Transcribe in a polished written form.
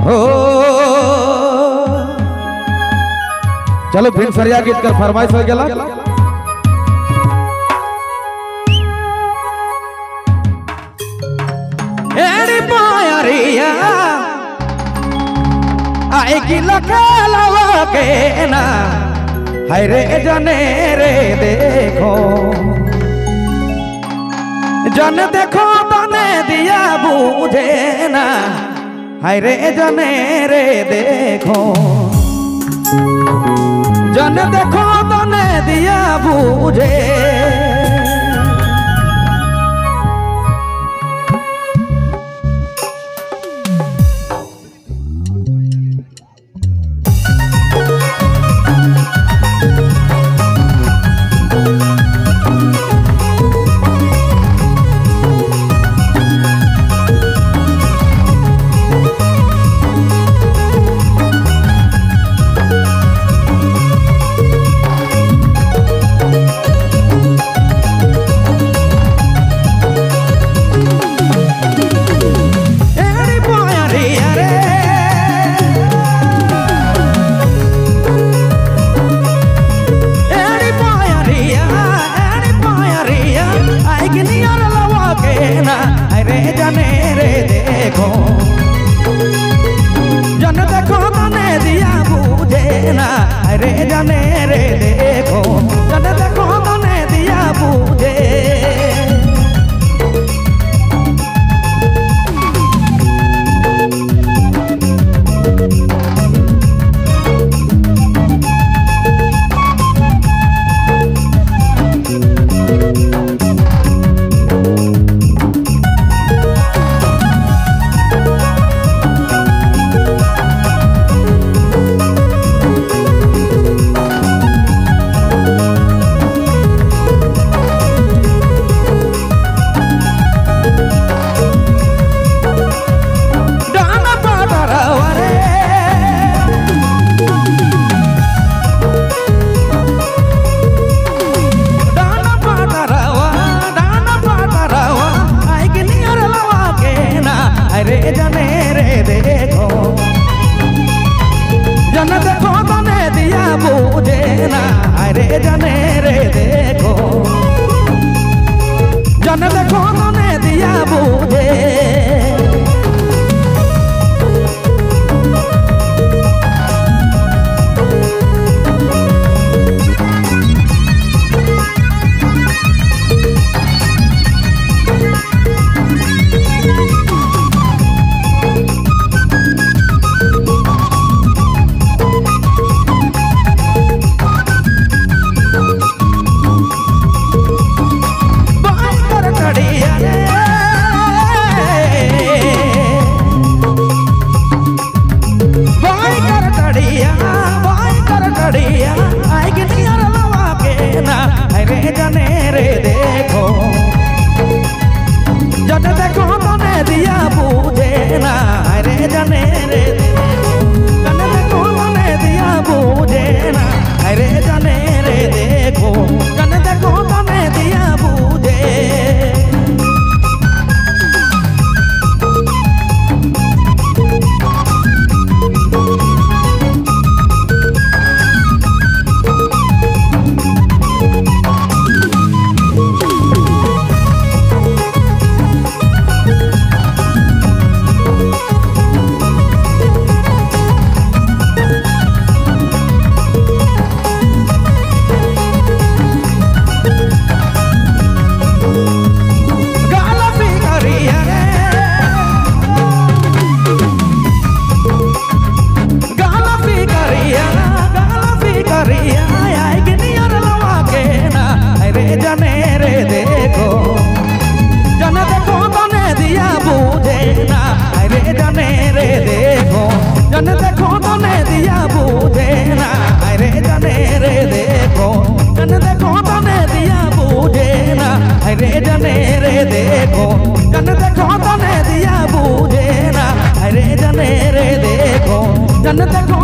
हो चलो फिर सरिया गीत कर फरमाइश हो गया एड़ी पायरिया आई की लखलवा के ना हाय रे जने रे देखो जन देखो तने दिया बूझे ना हाय रे जने रे देखो जन देखो तने दिया बूझे जन देखो तने दिया बूझे ना रे जने रे देखो जन देखो तने दिया बूझे रे जने रे देखो जन देखो तने दिया बूझे ना रे जने रे देखो जन देखो तने दिया बूझे जने रे देखो जन देखो तने दिया बूझे ना रे जने रे जन देखो तने दिया बूझे ना रे जने रे देखो जन देखो तने दिया बूझे जने रे देखो जन देखो तने दिया बूझे ना रे जने रे देखो जन देखो तने दिया बूझे ना रे जने रे देखो जन देखो तने दिया बूझे ना रे जने रे देखो जन देखो तने दिया बूझे ना रे जने रे देखो जन देखो